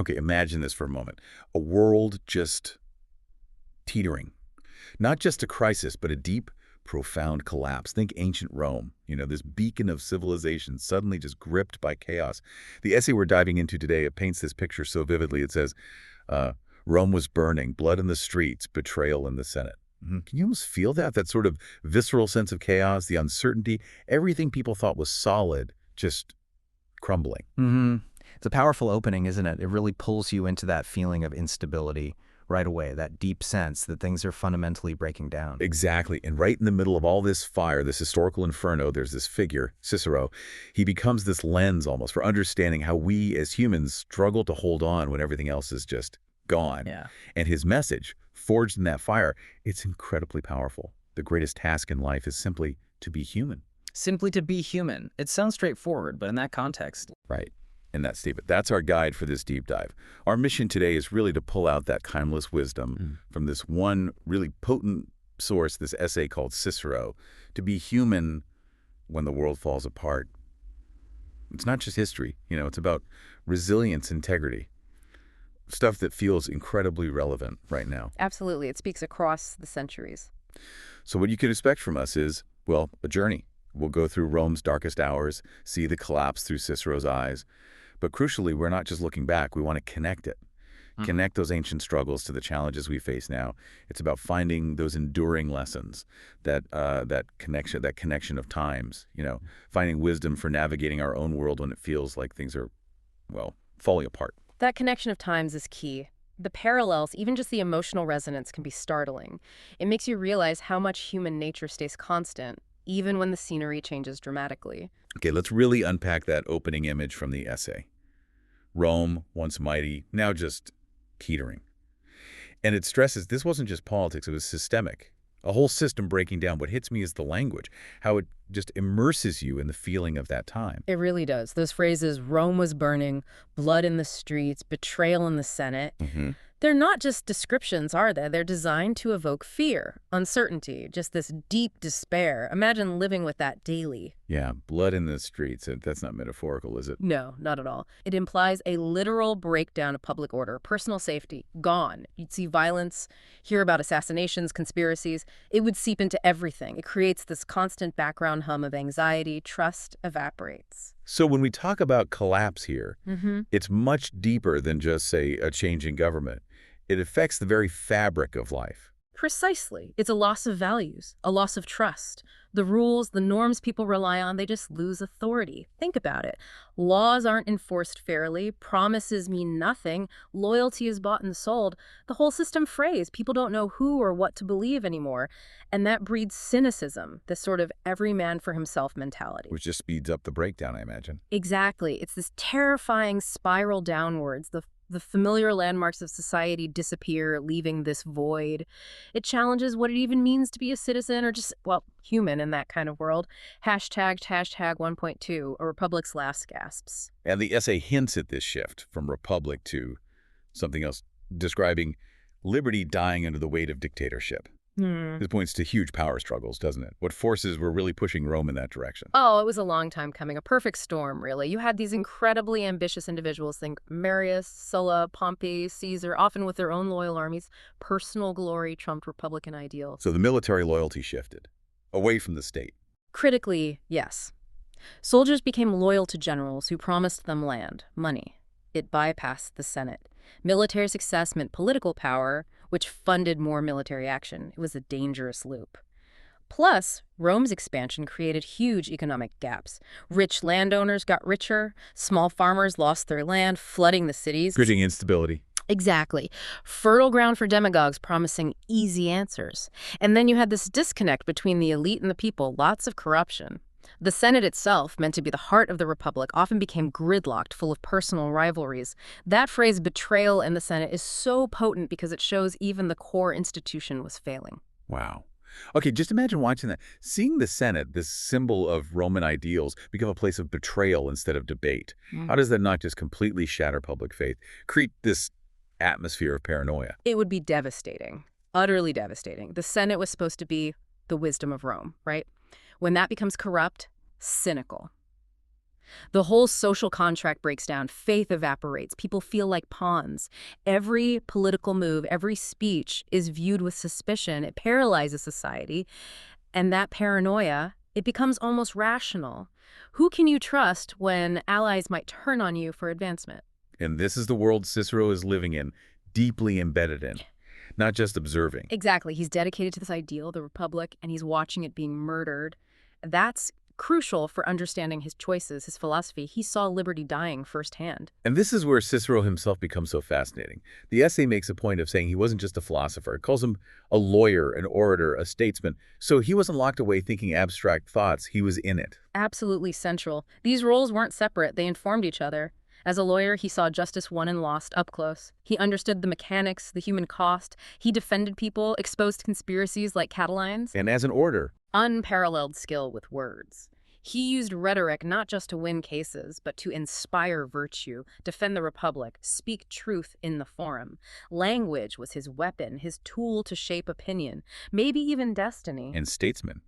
Okay, imagine this for a moment. A world just teetering. Not just a crisis, but a deep, profound collapse. Think ancient Rome, this beacon of civilization suddenly just gripped by chaos. The essay we're diving into today, it paints this picture so vividly. It says, Rome was burning, blood in the streets, betrayal in the Senate. Can you almost feel that? That sort of visceral sense of chaos, the uncertainty, everything people thought was solid, just crumbling. It's a powerful opening, isn't it? It really pulls you into that feeling of instability right away, that deep sense that things are fundamentally breaking down. Exactly. And right in the middle of all this fire, this historical inferno, there's this figure, Cicero. He becomes this lens almost for understanding how we as humans struggle to hold on when everything else is just gone. Yeah. And his message, forged in that fire, it's incredibly powerful. The greatest task in life is simply to be human. Simply to be human. It sounds straightforward, but in that context. Right. In that statement. That's our guide for this deep dive. Our mission today is really to pull out that timeless wisdom from this one really potent source, this essay called Cicero, to be human when the world falls apart. It's not just history, it's about resilience, integrity, stuff that feels incredibly relevant right now. Absolutely. It speaks across the centuries. So what you can expect from us is, well, a journey. We'll go through Rome's darkest hours, see the collapse through Cicero's eyes. But crucially, we're not just looking back. We want to connect it. Connect those ancient struggles to the challenges we face now. It's about finding those enduring lessons, that connection of times, finding wisdom for navigating our own world when it feels like things are, well, falling apart. That connection of times is key. The parallels, even just the emotional resonance, can be startling. It makes you realize how much human nature stays constant, even when the scenery changes dramatically. Okay, let's really unpack that opening image from the essay. Rome, once mighty, now just teetering. And it stresses this wasn't just politics, it was systemic. A whole system breaking down. What hits me is the language, how it just immerses you in the feeling of that time. It really does. Those phrases, Rome was burning, blood in the streets, betrayal in the Senate, they're not just descriptions, are they? They're designed to evoke fear, uncertainty, just this deep despair. Imagine living with that daily. Yeah, blood in the streets. That's not metaphorical, is it? No, not at all. It implies a literal breakdown of public order, personal safety, gone. You'd see violence, hear about assassinations, conspiracies. It would seep into everything. It creates this constant background hum of anxiety. Trust evaporates. So when we talk about collapse here, it's much deeper than just, say, a change in government. It affects the very fabric of life. Precisely. It's a loss of values, a loss of trust. The rules, the norms people rely on, they just lose authority. Think about it. Laws aren't enforced fairly. Promises mean nothing. Loyalty is bought and sold. The whole system frays. People don't know who or what to believe anymore. And that breeds cynicism, this sort of every man for himself mentality. Which just speeds up the breakdown, I imagine. Exactly. It's this terrifying spiral downwards. The familiar landmarks of society disappear, leaving this void. It challenges what it even means to be a citizen or just, well, human in that kind of world. Hashtag 1.2, a republic's last gasps. And the essay hints at this shift from republic to something else, describing liberty dying under the weight of dictatorship. This points to huge power struggles, doesn't it? What forces were really pushing Rome in that direction? Oh, it was a long time coming. A perfect storm, really. You had these incredibly ambitious individuals, think Marius, Sulla, Pompey, Caesar, often with their own loyal armies. Personal glory trumped Republican ideals. So the military loyalty shifted, away from the state. Critically, yes. Soldiers became loyal to generals who promised them land, money. It bypassed the Senate. Military success meant political power, which funded more military action. It was a dangerous loop. Plus, Rome's expansion created huge economic gaps. Rich landowners got richer, small farmers lost their land, flooding the cities. Creating instability. Exactly. Fertile ground for demagogues promising easy answers. And then you had this disconnect between the elite and the people, lots of corruption. The Senate itself, meant to be the heart of the Republic, often became gridlocked, full of personal rivalries. That phrase, betrayal in the Senate, is so potent because it shows even the core institution was failing. Wow. Okay, just imagine watching that. Seeing the Senate, this symbol of Roman ideals, become a place of betrayal instead of debate. How does that not just completely shatter public faith, create this atmosphere of paranoia? It would be devastating, utterly devastating. The Senate was supposed to be the wisdom of Rome, right? When that becomes corrupt, cynical. The whole social contract breaks down. Faith evaporates. People feel like pawns. Every political move, every speech is viewed with suspicion. It paralyzes society. And that paranoia, it becomes almost rational. Who can you trust when allies might turn on you for advancement? And this is the world Cicero is living in, deeply embedded in, not just observing. Exactly. He's dedicated to this ideal, the Republic, and he's watching it being murdered. That's crucial for understanding his choices, his philosophy. He saw liberty dying firsthand. And this is where Cicero himself becomes so fascinating. The essay makes a point of saying he wasn't just a philosopher. It calls him a lawyer, an orator, a statesman. So he wasn't locked away thinking abstract thoughts. He was in it. Absolutely central. These roles weren't separate. They informed each other. As a lawyer, he saw justice won and lost up close. He understood the mechanics, the human cost. He defended people, exposed conspiracies like Catiline's. And as an orator, Unparalleled skill with words. He used rhetoric not just to win cases, but to inspire virtue, defend the Republic, speak truth in the forum. Language was his weapon, his tool to shape opinion, maybe even destiny. and statesman,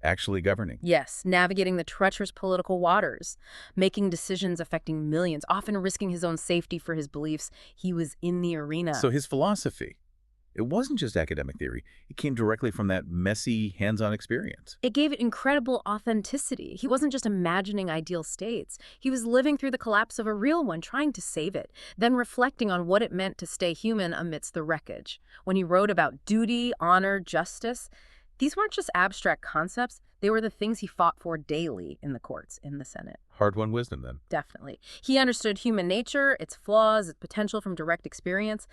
actually governing. Yes, navigating the treacherous political waters, making decisions affecting millions, often risking his own safety for his beliefs. He was in the arena. So his philosophy, it wasn't just academic theory. It came directly from that messy, hands-on experience. It gave it incredible authenticity. He wasn't just imagining ideal states. He was living through the collapse of a real one, trying to save it, then reflecting on what it meant to stay human amidst the wreckage. When he wrote about duty, honor, justice, these weren't just abstract concepts. They were the things he fought for daily in the courts, in the Senate. Hard-won wisdom, then. Definitely. He understood human nature, its flaws, its potential from direct experience.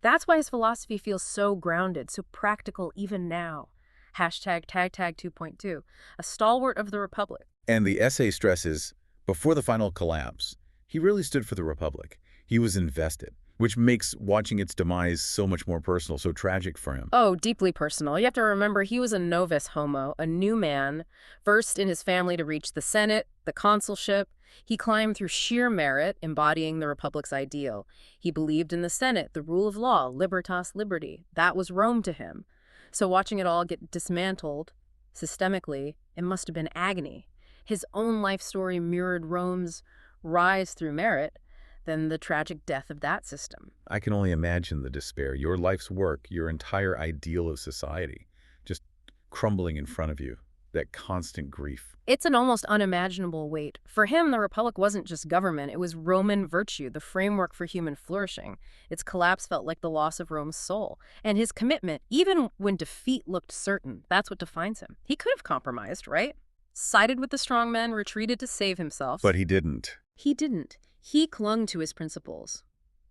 That's why his philosophy feels so grounded, so practical even now. Hashtag tag 2.2, a stalwart of the Republic. And the essay stresses, before the final collapse, he really stood for the Republic. He was invested, which makes watching its demise so much more personal, so tragic for him. Oh, deeply personal. You have to remember he was a novus homo, a new man, first in his family to reach the Senate, the consulship. He climbed through sheer merit, embodying the Republic's ideal. He believed in the Senate, the rule of law, libertas, liberty. That was Rome to him. So watching it all get dismantled systemically, it must have been agony. His own life story mirrored Rome's rise through merit, then the tragic death of that system. I can only imagine the despair, your life's work, your entire ideal of society, just crumbling in front of you, that constant grief. It's an almost unimaginable weight. For him, the Republic wasn't just government, it was Roman virtue, the framework for human flourishing. Its collapse felt like the loss of Rome's soul. And his commitment, even when defeat looked certain, that's what defines him. He could have compromised, right? Sided with the strongmen, retreated to save himself. But he didn't. He didn't. He clung to his principles.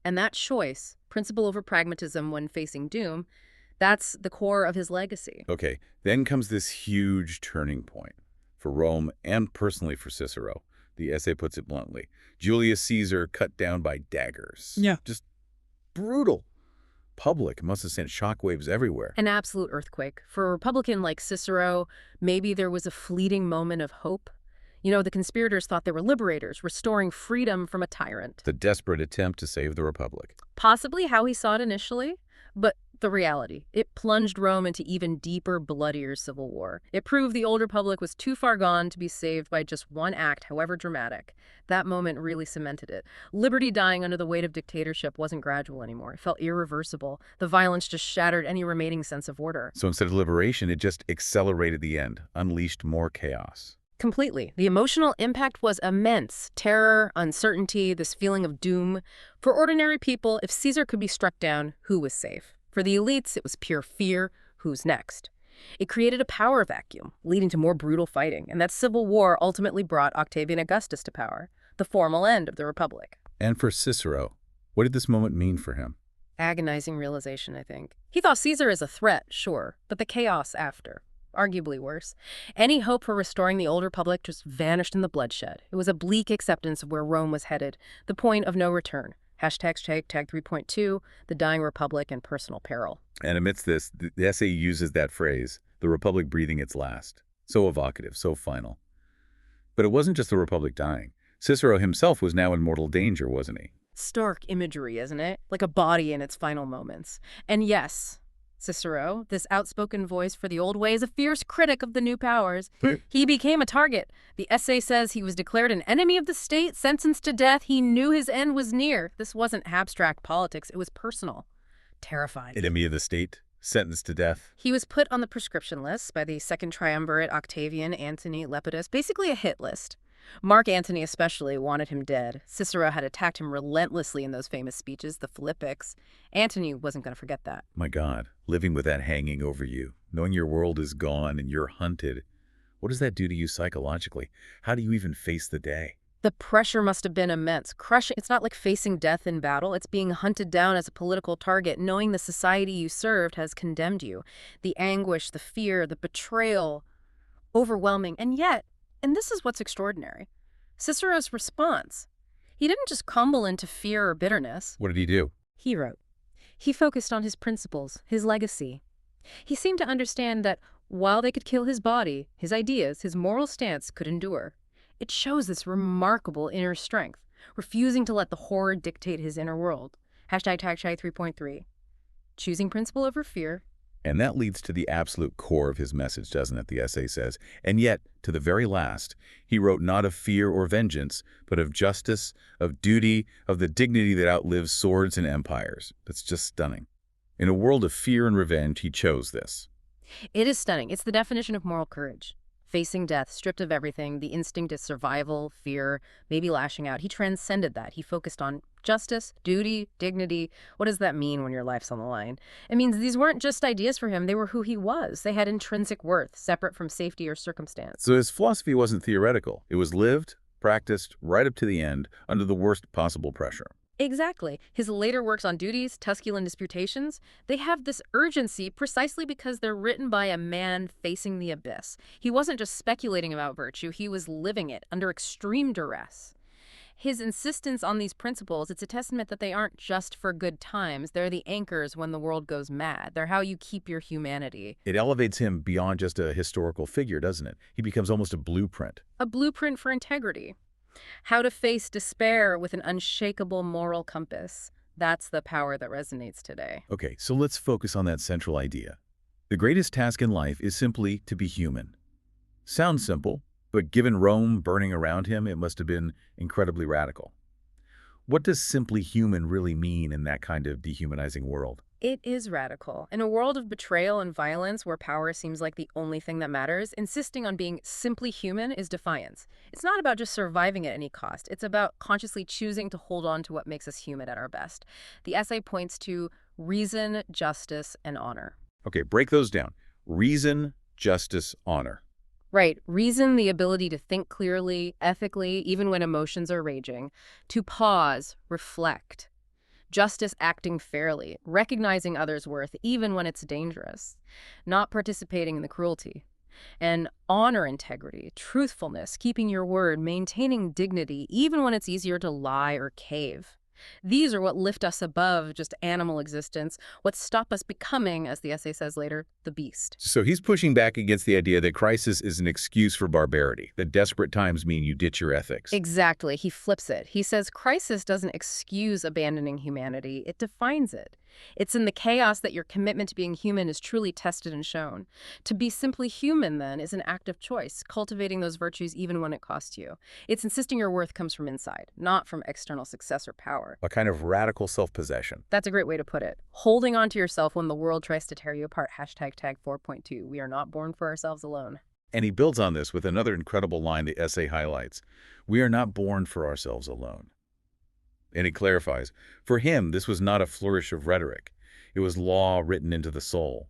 And that choice, principle over pragmatism when facing doom, that's the core of his legacy. Okay, then comes this huge turning point for Rome and personally for Cicero. The essay puts it bluntly. Julius Caesar cut down by daggers. Yeah. Just brutal. Public. It must have sent shockwaves everywhere. An absolute earthquake. For a Republican like Cicero, maybe there was a fleeting moment of hope. You know, the conspirators thought they were liberators, restoring freedom from a tyrant. The desperate attempt to save the Republic. Possibly how he saw it initially, but the reality, it plunged Rome into even deeper, bloodier civil war. It proved the old Republic was too far gone to be saved by just one act, however dramatic. That moment really cemented it. Liberty dying under the weight of dictatorship wasn't gradual anymore. It felt irreversible. The violence just shattered any remaining sense of order. So instead of liberation, it just accelerated the end, unleashed more chaos. Completely. The emotional impact was immense. Terror, uncertainty, this feeling of doom. For ordinary people, if Caesar could be struck down, who was safe? For the elites, it was pure fear. Who's next? It created a power vacuum, leading to more brutal fighting, and that civil war ultimately brought Octavian Augustus to power, the formal end of the Republic. And for Cicero, what did this moment mean for him? Agonizing realization, I think. He thought Caesar as a threat, sure, but the chaos after. Arguably worse. Any hope for restoring the old Republic just vanished in the bloodshed. It was a bleak acceptance of where Rome was headed, the point of no return. Hashtag tag 3.2, the dying Republic and personal peril. And amidst this, the essay uses that phrase, the Republic breathing its last. So evocative, so final. But it wasn't just the Republic dying. Cicero himself was now in mortal danger, wasn't he? Stark imagery, isn't it? Like a body in its final moments. And yes, Cicero, this outspoken voice for the old ways, a fierce critic of the new powers, he became a target. The essay says he was declared an enemy of the state, sentenced to death. He knew his end was near. This wasn't abstract politics. It was personal. Terrifying. Enemy of the state, sentenced to death. He was put on the prescription list by the Second Triumvirate, Octavian, Antony, Lepidus, basically a hit list. Mark Antony especially wanted him dead. Cicero had attacked him relentlessly in those famous speeches, the Philippics. Antony wasn't going to forget that. My God, living with that hanging over you, knowing your world is gone and you're hunted. What does that do to you psychologically? How do you even face the day? The pressure must have been immense. Crushing. It's not like facing death in battle. It's being hunted down as a political target, knowing the society you served has condemned you. The anguish, the fear, the betrayal, overwhelming. And yet, and this is what's extraordinary, Cicero's response. He didn't just crumble into fear or bitterness. What did he do? He wrote. He focused on his principles, his legacy. He seemed to understand that while they could kill his body, his ideas, his moral stance could endure. It shows this remarkable inner strength, refusing to let the horror dictate his inner world. Hashtag 3.3. Choosing principle over fear. And that leads to the absolute core of his message, doesn't it, the essay says. And yet, to the very last, he wrote not of fear or vengeance, but of justice, of duty, of the dignity that outlives swords and empires. That's just stunning. In a world of fear and revenge, he chose this. It is stunning. It's the definition of moral courage. Facing death, stripped of everything, the instinct of survival, fear, maybe lashing out. He transcended that. He focused on justice, duty, dignity. What does that mean when your life's on the line? It means these weren't just ideas for him. They were who he was. They had intrinsic worth, separate from safety or circumstance. So his philosophy wasn't theoretical. It was lived, practiced, right up to the end, under the worst possible pressure. Exactly. His later works on duties, Tusculan disputations, they have this urgency precisely because they're written by a man facing the abyss. He wasn't just speculating about virtue, he was living it under extreme duress. His insistence on these principles, it's a testament that they aren't just for good times. They're the anchors when the world goes mad. They're how you keep your humanity. It elevates him beyond just a historical figure, doesn't it? He becomes almost a blueprint. A blueprint for integrity. How to face despair with an unshakable moral compass. That's the power that resonates today. Okay, so let's focus on that central idea. The greatest task in life is simply to be human. Sounds simple, but given Rome burning around him, it must have been incredibly radical. What does simply human really mean in that kind of dehumanizing world? It is radical. In a world of betrayal and violence where power seems like the only thing that matters, insisting on being simply human is defiance. It's not about just surviving at any cost. It's about consciously choosing to hold on to what makes us human at our best. The essay points to reason, justice, and honor. Okay, break those down. Reason, justice, honor. Right. Reason, the ability to think clearly, ethically, even when emotions are raging. To pause, reflect. Justice, acting fairly, recognizing others' worth even when it's dangerous, not participating in the cruelty. And honor, integrity, truthfulness, keeping your word, maintaining dignity even when it's easier to lie or cave. These are what lift us above just animal existence, what stop us becoming, as the essay says later, the beast. So he's pushing back against the idea that crisis is an excuse for barbarity, that desperate times mean you ditch your ethics. Exactly. He flips it. He says crisis doesn't excuse abandoning humanity. It defines it. It's in the chaos that your commitment to being human is truly tested and shown. To be simply human, then, is an act of choice, cultivating those virtues even when it costs you. It's insisting your worth comes from inside, not from external success or power. A kind of radical self-possession. That's a great way to put it. Holding on to yourself when the world tries to tear you apart. Hashtag tag 4.2. We are not born for ourselves alone. And he builds on this with another incredible line the essay highlights. We are not born for ourselves alone. And he clarifies, for him, this was not a flourish of rhetoric. It was law written into the soul.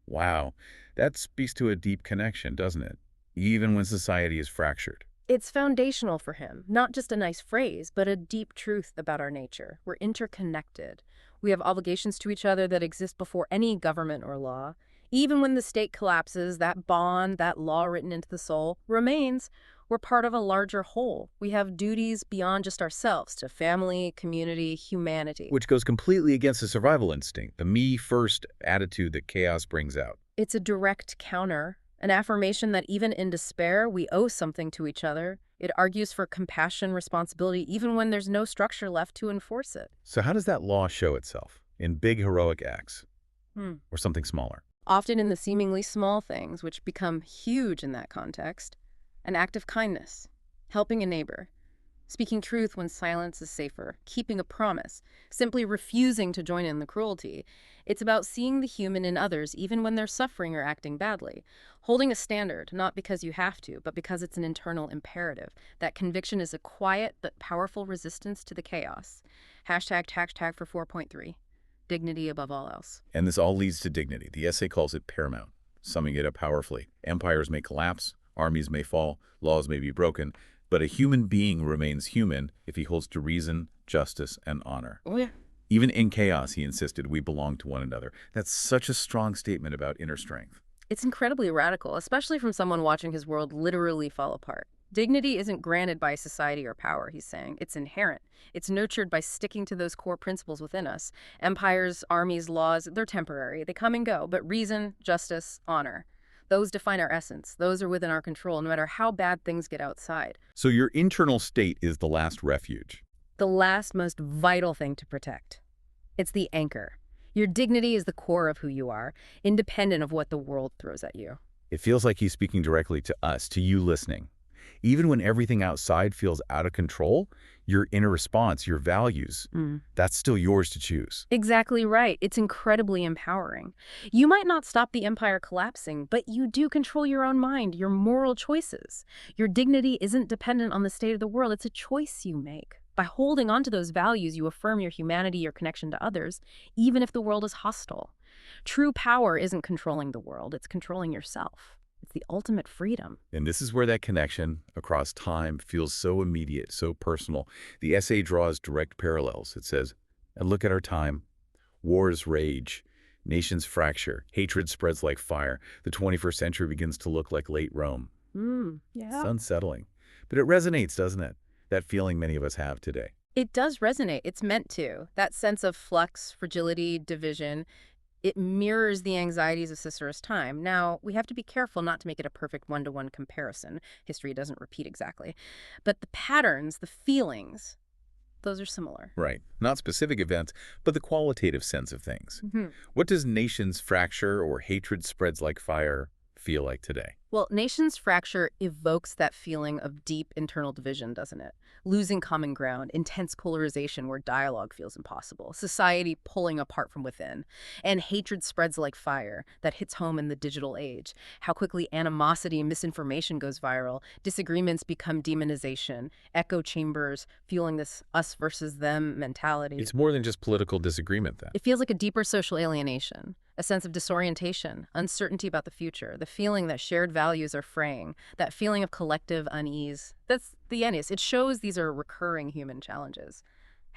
Wow, that speaks to a deep connection, doesn't it? Even when society is fractured. It's foundational for him, not just a nice phrase, but a deep truth about our nature. We're interconnected. We have obligations to each other that exist before any government or law. Even when the state collapses, that bond, that law written into the soul, remains. We're part of a larger whole. We have duties beyond just ourselves to family, community, humanity. Which goes completely against the survival instinct, the me-first attitude that chaos brings out. It's a direct counter, an affirmation that even in despair, we owe something to each other. It argues for compassion, responsibility, even when there's no structure left to enforce it. So how does that law show itself? In big heroic acts. or something smaller? Often in the seemingly small things, which become huge in that context. An act of kindness, helping a neighbor, speaking truth when silence is safer, keeping a promise, simply refusing to join in the cruelty. It's about seeing the human in others even when they're suffering or acting badly. Holding a standard, not because you have to, but because it's an internal imperative. That conviction is a quiet but powerful resistance to the chaos. Hashtag for 4.3. Dignity above all else. And this all leads to dignity. The essay calls it paramount, summing it up powerfully. Empires may collapse, armies may fall, laws may be broken, but a human being remains human if he holds to reason, justice, and honor. Oh, yeah. Even in chaos, he insisted, we belong to one another. That's such a strong statement about inner strength. It's incredibly radical, especially from someone watching his world literally fall apart. Dignity isn't granted by society or power, he's saying. It's inherent. It's nurtured by sticking to those core principles within us. Empires, armies, laws, they're temporary. They come and go. But reason, justice, honor, those define our essence. Those are within our control, no matter how bad things get outside. So your internal state is the last refuge. The last, most vital thing to protect. It's the anchor. Your dignity is the core of who you are, independent of what the world throws at you. It feels like he's speaking directly to us, to you listening. Even when everything outside feels out of control, your inner response, your values, that's still yours to choose. Exactly right. It's incredibly empowering. You might not stop the empire collapsing, but you do control your own mind, your moral choices. Your dignity isn't dependent on the state of the world. It's a choice you make. By holding on to those values, you affirm your humanity, your connection to others, even if the world is hostile. True power isn't controlling the world. It's controlling yourself. It's the ultimate freedom. And this is where that connection across time feels so immediate, so personal. The essay draws direct parallels. It says, and look at our time. Wars rage, nations fracture, hatred spreads like fire. The 21st century begins to look like late Rome. Yeah. It's unsettling. But it resonates, doesn't it? That feeling many of us have today. It does resonate. It's meant to. That sense of flux, fragility, division. It mirrors the anxieties of Cicero's time. Now, we have to be careful not to make it a perfect one-to-one comparison. History doesn't repeat exactly. But the patterns, the feelings, those are similar. Right. Not specific events, but the qualitative sense of things. What does nations fracture or hatred spreads like fire feel like today? Well, nations fracture evokes that feeling of deep internal division, doesn't it? Losing common ground, intense polarization where dialogue feels impossible, society pulling apart from within, and hatred spreads like fire that hits home in the digital age. How quickly animosity and misinformation goes viral, disagreements become demonization, echo chambers fueling this us versus them mentality. It's more than just political disagreement then. It feels like a deeper social alienation, a sense of disorientation, uncertainty about the future, the feeling that shared values are fraying, that feeling of collective unease. That's the ennis. It shows these are recurring human challenges.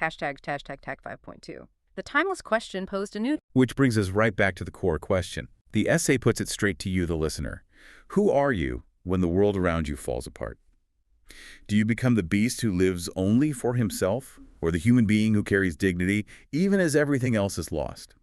Hashtag 5.2. The timeless question posed anew. Which brings us right back to the core question. The essay puts it straight to you, the listener. Who are you when the world around you falls apart? Do you become the beast who lives only for himself, or the human being who carries dignity even as everything else is lost?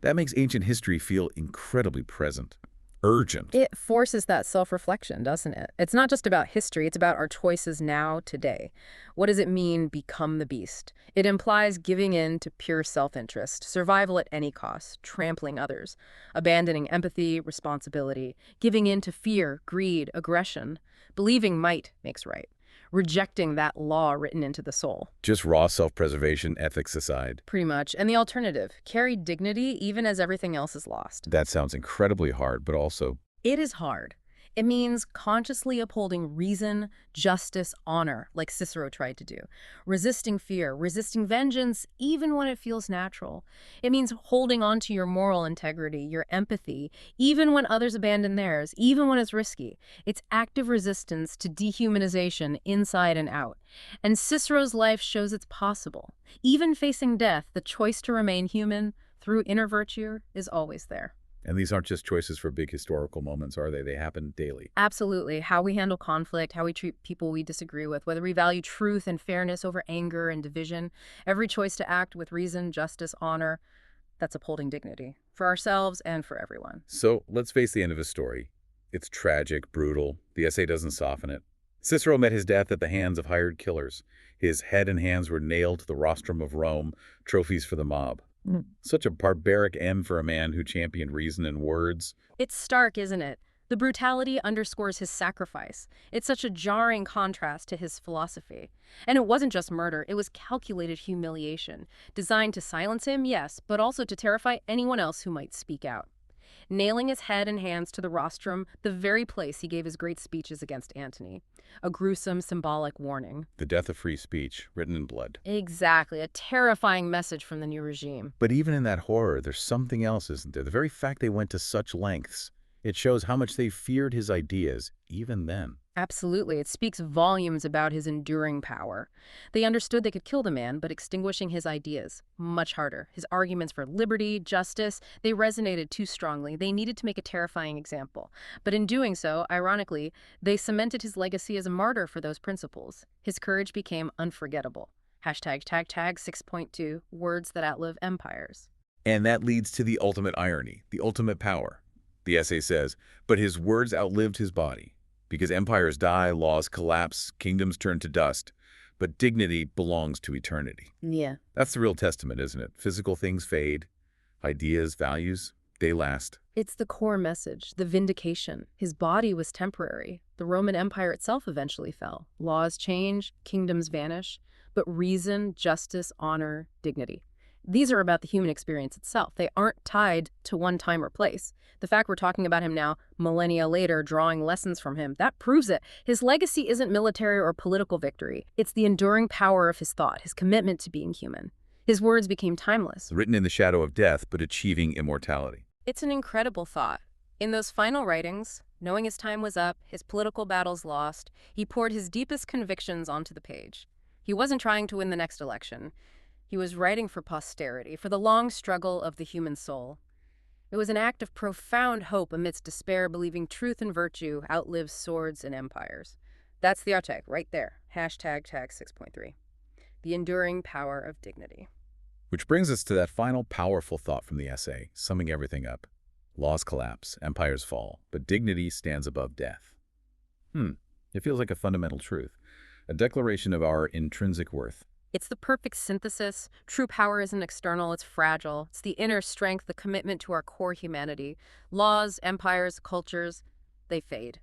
That makes ancient history feel incredibly present, urgent. It forces that self-reflection, doesn't it? It's not just about history, it's about our choices now, today. What does it mean, become the beast? It implies giving in to pure self-interest, survival at any cost, trampling others, abandoning empathy, responsibility, giving in to fear, greed, aggression, believing might makes right. Rejecting that law written into the soul. Just raw self-preservation, ethics aside. Pretty much. And the alternative, carry dignity even as everything else is lost. That sounds incredibly hard, but also... It is hard. It means consciously upholding reason, justice, honor, like Cicero tried to do. Resisting fear, resisting vengeance, even when it feels natural. It means holding on to your moral integrity, your empathy, even when others abandon theirs, even when it's risky. It's active resistance to dehumanization inside and out. And Cicero's life shows it's possible. Even facing death, the choice to remain human through inner virtue is always there. And these aren't just choices for big historical moments, are they? They happen daily. Absolutely. How we handle conflict, how we treat people we disagree with, whether we value truth and fairness over anger and division, every choice to act with reason, justice, honor, that's upholding dignity for ourselves and for everyone. So let's face the end of his story. It's tragic, brutal. The essay doesn't soften it. Cicero met his death at the hands of hired killers. His head and hands were nailed to the rostrum of Rome, trophies for the mob. Such a barbaric end for a man who championed reason and words. It's stark, isn't it? The brutality underscores his sacrifice. It's such a jarring contrast to his philosophy. And it wasn't just murder, it was calculated humiliation, designed to silence him, yes, but also to terrify anyone else who might speak out. Nailing his head and hands to the rostrum, the very place he gave his great speeches against Antony. A gruesome, symbolic warning. The death of free speech, written in blood. Exactly, a terrifying message from the new regime. But even in that horror, there's something else, isn't there? The very fact they went to such lengths. It shows how much they feared his ideas, even then. Absolutely. It speaks volumes about his enduring power. They understood they could kill the man, but extinguishing his ideas, much harder. His arguments for liberty, justice, they resonated too strongly. They needed to make a terrifying example. But in doing so, ironically, they cemented his legacy as a martyr for those principles. His courage became unforgettable. Hashtag tag tag 6.2, words that outlive empires. And that leads to the ultimate irony, the ultimate power. The essay says, but his words outlived his body. Because empires die, laws collapse, kingdoms turn to dust, but dignity belongs to eternity. Yeah. That's the real testament, isn't it? Physical things fade, ideas, values, they last. It's the core message, the vindication. His body was temporary. The Roman Empire itself eventually fell. Laws change, kingdoms vanish, but reason, justice, honor, dignity. These are about the human experience itself. They aren't tied to one time or place. The fact we're talking about him now, millennia later, drawing lessons from him, that proves it. His legacy isn't military or political victory. It's the enduring power of his thought, his commitment to being human. His words became timeless. Written in the shadow of death, but achieving immortality. It's an incredible thought. In those final writings, knowing his time was up, his political battles lost, he poured his deepest convictions onto the page. He wasn't trying to win the next election. He was writing for posterity, for the long struggle of the human soul. It was an act of profound hope amidst despair, believing truth and virtue outlives swords and empires. That's the outtake, right there. Hashtag tag 6.3. The enduring power of dignity. Which brings us to that final powerful thought from the essay, summing everything up. Laws collapse, empires fall, but dignity stands above death. It feels like a fundamental truth, a declaration of our intrinsic worth. It's the perfect synthesis. True power isn't external, it's fragile. It's the inner strength, the commitment to our core humanity. Laws, empires, cultures, they fade.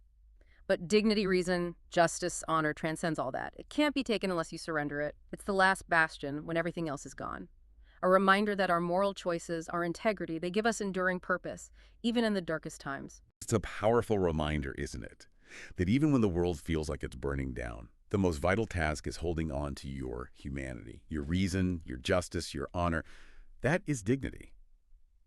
But dignity, reason, justice, honor transcends all that. It can't be taken unless you surrender it. It's the last bastion when everything else is gone. A reminder that our moral choices, our integrity, they give us enduring purpose, even in the darkest times. It's a powerful reminder, isn't it? That even when the world feels like it's burning down, the most vital task is holding on to your humanity, your reason, your justice, your honor. That is dignity.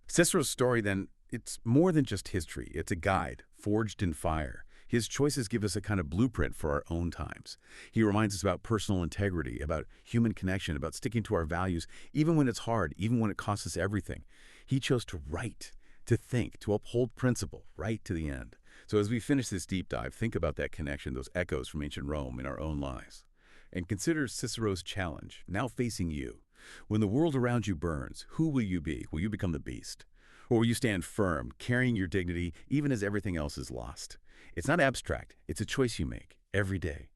Cicero's story, then, it's more than just history. It's a guide, forged in fire. His choices give us a kind of blueprint for our own times. He reminds us about personal integrity, about human connection, about sticking to our values, even when it's hard, even when it costs us everything. He chose to write, to think, to uphold principle, right to the end. So as we finish this deep dive, think about that connection, those echoes from ancient Rome in our own lives. And consider Cicero's challenge, now facing you. When the world around you burns, who will you be? Will you become the beast? Or will you stand firm, carrying your dignity even as everything else is lost? It's not abstract. It's a choice you make every day.